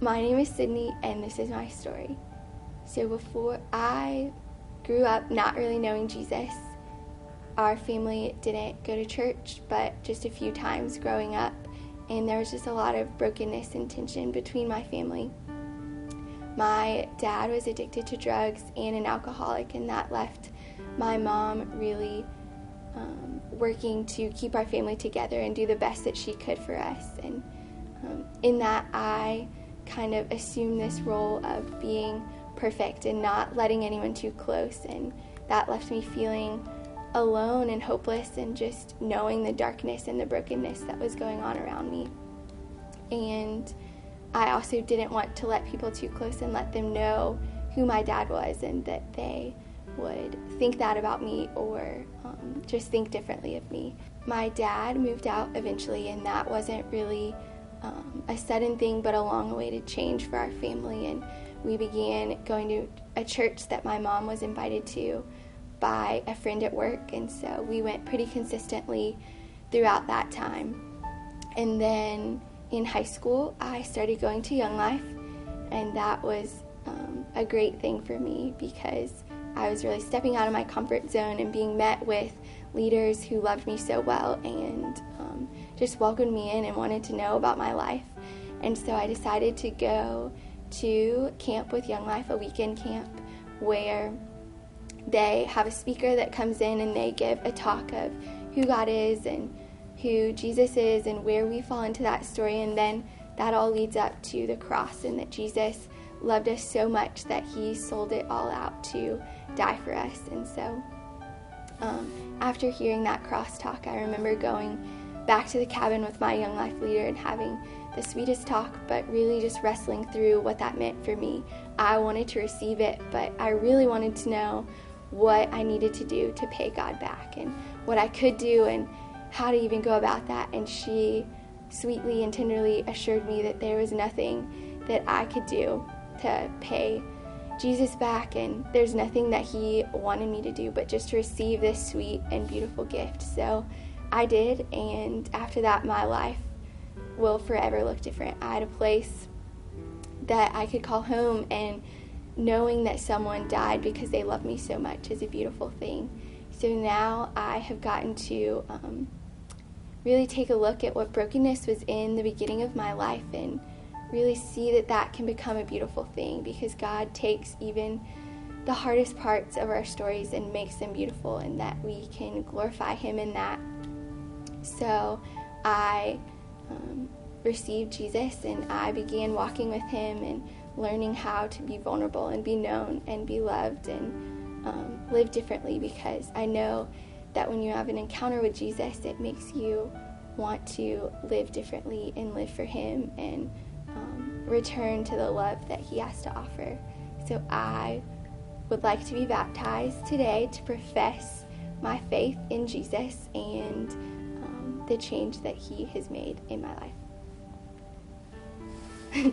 My name is Sydney, and this is my story. So before I grew up not really knowing Jesus, our family didn't go to church, but just a few times growing up, and there was just a lot of brokenness and tension between my family. My dad was addicted to drugs and an alcoholic, and that left my mom really working to keep our family together and do the best that she could for us. And in that, I kind of assumed this role of being perfect and not letting anyone too close, and that left me feeling alone and hopeless and just knowing the darkness and the brokenness that was going on around me. And I also didn't want to let people too close and let them know who my dad was and that they would think that about me or just think differently of me. My dad moved out eventually, and that wasn't really a sudden thing, but a long-awaited change for our family. And we began going to a church that my mom was invited to by a friend at work, and so we went pretty consistently throughout that time. And then in high school, I started going to Young Life, and that was a great thing for me because I was really stepping out of my comfort zone and being met with leaders who loved me so well and just welcomed me in and wanted to know about my life. And so I decided to go to camp with Young Life, a weekend camp, where they have a speaker that comes in and they give a talk of who God is and who Jesus is and where we fall into that story. And then that all leads up to the cross, and that Jesus loved us so much that he sold it all out to die for us. And so after hearing that cross talk, I remember going back to the cabin with my Young Life leader and having the sweetest talk, but really just wrestling through what that meant for me. I wanted to receive it, but I really wanted to know what I needed to do to pay God back and what I could do and how to even go about that. And she sweetly and tenderly assured me that there was nothing that I could do to pay Jesus back, and there's nothing that he wanted me to do but just to receive this sweet and beautiful gift. So I did, and after that my life will forever look different. I had a place that I could call home, and knowing that someone died because they loved me so much is a beautiful thing. So now I have gotten to really take a look at what brokenness was in the beginning of my life and really see that that can become a beautiful thing, because God takes even the hardest parts of our stories and makes them beautiful, and that we can glorify him in that. So I received Jesus, and I began walking with him and learning how to be vulnerable and be known and be loved and live differently, because I know that when you have an encounter with Jesus, it makes you want to live differently and live for him and return to the love that he has to offer. So I would like to be baptized today to profess my faith in Jesus and the change that he has made in my life.